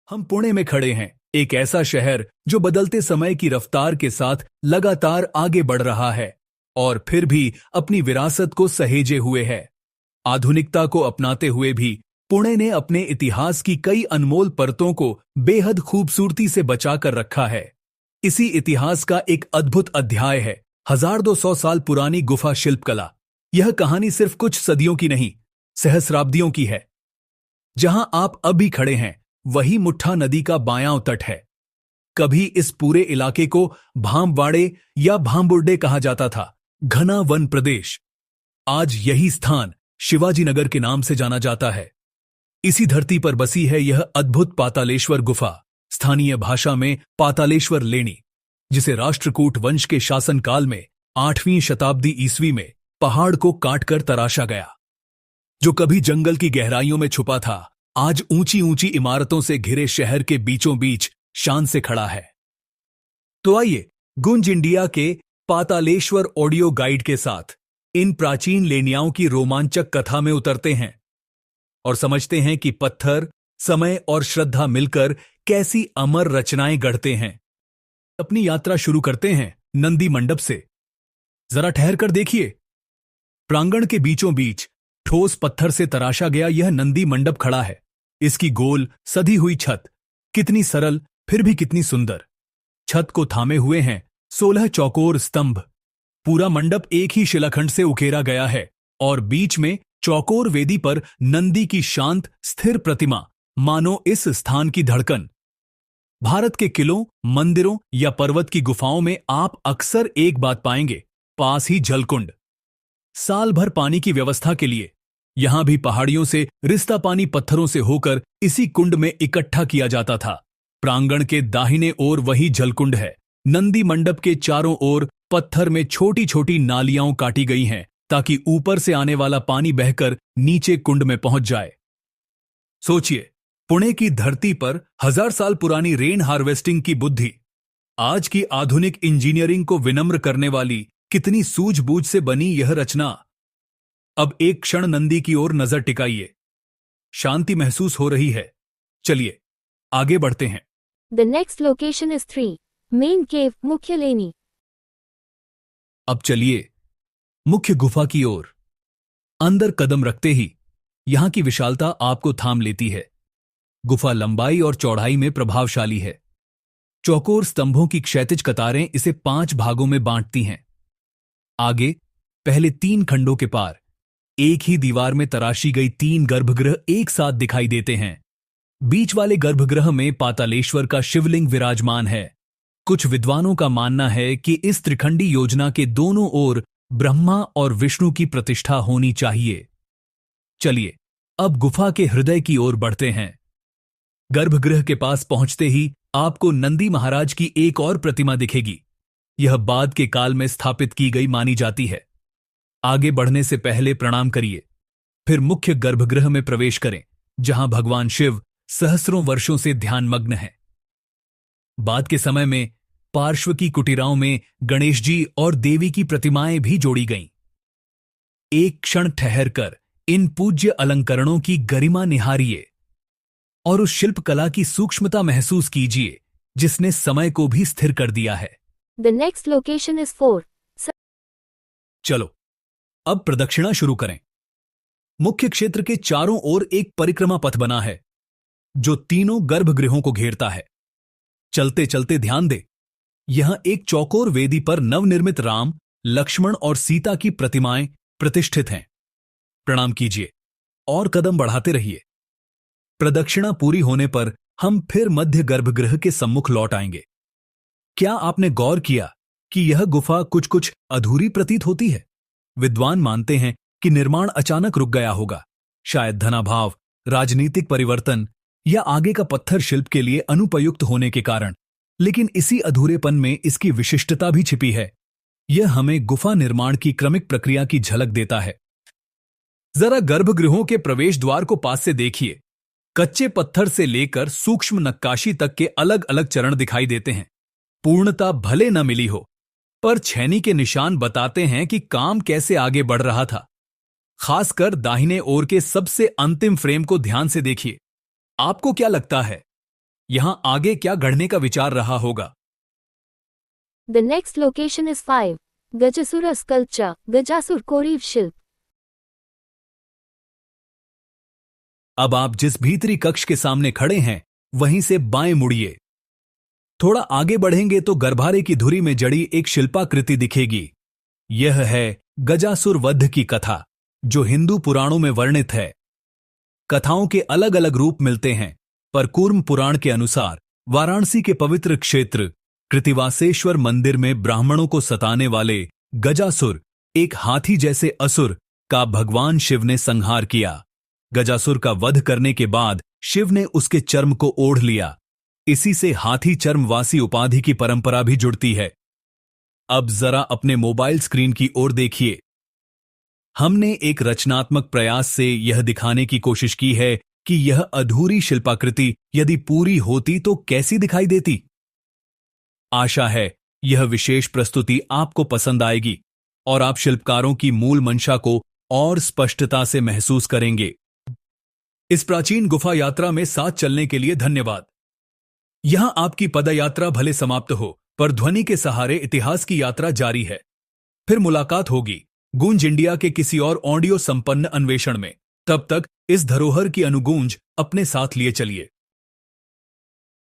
हम पुणे में खड़े हैं, एक ऐसा शहर जो बदलते समय की रफ्तार के साथ लगातार आगे बढ़ रहा है और फिर भी अपनी विरासत को सहेजे हुए है। आधुनिकता को अपनाते हुए भी पुणे ने अपने इतिहास की कई अनमोल परतों को बेहद खूबसूरती से बचाकर रखा है। इसी इतिहास का एक अद्भुत अध्याय है 1200 साल पुरानी गुफा शिल्पकला। यह कहानी सिर्फ कुछ सदियों की नहीं, सहस्राब्दियों की है। जहां आप अभी खड़े हैं वही मुठ्ठा नदी का बायां तट है। कभी इस पूरे इलाके को भामवाड़े या भामबुर्डे कहा जाता था, घना वन प्रदेश। आज यही स्थान शिवाजी नगर के नाम से जाना जाता है। इसी धरती पर बसी है यह अद्भुत पातालेश्वर गुफा, स्थानीय भाषा में पातालेश्वर लेणी, जिसे राष्ट्रकूट वंश के शासनकाल में 8वीं शताब्दी ईस्वी में पहाड़ को काटकर तराशा गया। जो कभी जंगल की गहराइयों में छुपा था, आज ऊंची ऊंची इमारतों से घिरे शहर के बीचों बीच शान से खड़ा है। तो आइए गुंज इंडिया के पातालेश्वर ऑडियो गाइड के साथ इन प्राचीन लेनियाओं की रोमांचक कथा में उतरते हैं और समझते हैं कि पत्थर, समय और श्रद्धा मिलकर कैसी अमर रचनाएं गढ़ते हैं। अपनी यात्रा शुरू करते हैं नंदी मंडप से। जरा ठहर कर देखिए, प्रांगण के बीचों बीच ठोस पत्थर से तराशा गया यह नंदी मंडप खड़ा है। इसकी गोल सधी हुई छत कितनी सरल फिर भी कितनी सुंदर। छत को थामे हुए हैं 16 चौकोर स्तंभ। पूरा मंडप एक ही शिलाखंड से उकेरा गया है और बीच में चौकोर वेदी पर नंदी की शांत स्थिर प्रतिमा, मानो इस स्थान की धड़कन। भारत के किलों, मंदिरों या पर्वत की गुफाओं में आप अक्सर एक बात पाएंगे, पास ही जलकुंड। साल भर पानी की व्यवस्था के लिए यहां भी पहाड़ियों से रिश्ता पानी पत्थरों से होकर इसी कुंड में इकट्ठा किया जाता था। प्रांगण के दाहिने ओर वही जलकुंड है। नंदी मंडप के चारों ओर पत्थर में छोटी छोटी नालियां काटी गई हैं ताकि ऊपर से आने वाला पानी बहकर नीचे कुंड में पहुंच जाए। सोचिए, पुणे की धरती पर 1000 साल पुरानी रेन हार्वेस्टिंग की बुद्धि, आज की आधुनिक इंजीनियरिंग को विनम्र करने वाली कितनी सूझबूझ से बनी यह रचना। अब एक क्षण नंदी की ओर नजर टिकाइए। शांति महसूस हो रही है। चलिए आगे बढ़ते हैं। The next location is 3. Main cave, मुख्य लेनी। अब चलिए मुख्य गुफा की ओर। अंदर कदम रखते ही यहां की विशालता आपको थाम लेती है। गुफा लंबाई और चौड़ाई में प्रभावशाली है। चौकोर स्तंभों की क्षैतिज कतारें इसे 5 भागों में बांटती हैं। आगे पहले 3 खंडों के पार एक ही दीवार में तराशी गई 3 गर्भगृह एक साथ दिखाई देते हैं। बीच वाले गर्भगृह में पातालेश्वर का शिवलिंग विराजमान है। कुछ विद्वानों का मानना है कि इस त्रिखंडी योजना के दोनों ओर ब्रह्मा और विष्णु की प्रतिष्ठा होनी चाहिए। चलिए अब गुफा के हृदय की ओर बढ़ते हैं। गर्भगृह के पास पहुंचते ही आपको नंदी महाराज की एक और प्रतिमा दिखेगी। यह बाद के काल में स्थापित की गई मानी जाती है। आगे बढ़ने से पहले प्रणाम करिए, फिर मुख्य गर्भगृह में प्रवेश करें, जहां भगवान शिव सहस्रों वर्षों से ध्यानमग्न हैं। बाद के समय में पार्श्व की कुटीराओं में गणेश जी और देवी की प्रतिमाएं भी जोड़ी गईं। एक क्षण ठहरकर इन पूज्य अलंकरणों की गरिमा निहारिए और उस शिल्पकला की सूक्ष्मता महसूस कीजिए जिसने समय को भी स्थिर कर दिया है। The next location is 4. चलो अब प्रदक्षिणा शुरू करें। मुख्य क्षेत्र के चारों ओर एक परिक्रमा पथ बना है जो तीनों गर्भगृहों को घेरता है। चलते चलते ध्यान दे, यहां एक चौकोर वेदी पर नवनिर्मित राम, लक्ष्मण और सीता की प्रतिमाएं प्रतिष्ठित हैं। प्रणाम कीजिए और कदम बढ़ाते रहिए। प्रदक्षिणा पूरी होने पर हम फिर मध्य गर्भगृह के सम्मुख लौट आएंगे। क्या आपने गौर किया कि यह गुफा कुछ कुछ अधूरी प्रतीत होती है? विद्वान मानते हैं कि निर्माण अचानक रुक गया होगा, शायद धनाभाव, राजनीतिक परिवर्तन या आगे का पत्थर शिल्प के लिए अनुपयुक्त होने के कारण। लेकिन इसी अधूरेपन में इसकी विशिष्टता भी छिपी है। यह हमें गुफा निर्माण की क्रमिक प्रक्रिया की झलक देता है। जरा गर्भगृहों के प्रवेश द्वार को पास से देखिए। कच्चे पत्थर से लेकर सूक्ष्म नक्काशी तक के अलग अलग चरण दिखाई देते हैं। पूर्णता भले न मिली हो, पर छेनी के निशान बताते हैं कि काम कैसे आगे बढ़ रहा था। खासकर दाहिने ओर के सबसे अंतिम फ्रेम को ध्यान से देखिए। आपको क्या लगता है, यहां आगे क्या गढ़ने का विचार रहा होगा? The next location is 5. Gajasura sculpture, Gajasur Koriv Shilp. अब आप जिस भीतरी कक्ष के सामने खड़े हैं वहीं से बाएं मुड़िए। थोड़ा आगे बढ़ेंगे तो गर्भारे की धुरी में जड़ी एक शिल्पाकृति दिखेगी। यह है गजासुर वध की कथा, जो हिंदू पुराणों में वर्णित है। कथाओं के अलग अलग रूप मिलते हैं, पर कूर्म पुराण के अनुसार वाराणसी के पवित्र क्षेत्र कृतिवासेश्वर मंदिर में ब्राह्मणों को सताने वाले गजासुर, एक हाथी जैसे असुर, का भगवान शिव ने संहार किया। गजासुर का वध करने के बाद शिव ने उसके चर्म को ओढ़ लिया। इसी से हाथी चर्मवासी उपाधि की परंपरा भी जुड़ती है। अब जरा अपने मोबाइल स्क्रीन की ओर देखिए। हमने एक रचनात्मक प्रयास से यह दिखाने की कोशिश की है कि यह अधूरी शिल्पाकृति यदि पूरी होती तो कैसी दिखाई देती। आशा है यह विशेष प्रस्तुति आपको पसंद आएगी और आप शिल्पकारों की मूल मंशा को और स्पष्टता से महसूस करेंगे। इस प्राचीन गुफा यात्रा में साथ चलने के लिए धन्यवाद। यहां आपकी पदयात्रा भले समाप्त हो, पर ध्वनि के सहारे इतिहास की यात्रा जारी है। फिर मुलाकात होगी गूंज इंडिया के किसी और ऑडियो संपन्न अन्वेषण में। तब तक इस धरोहर की अनुगूंज अपने साथ लिए चलिए।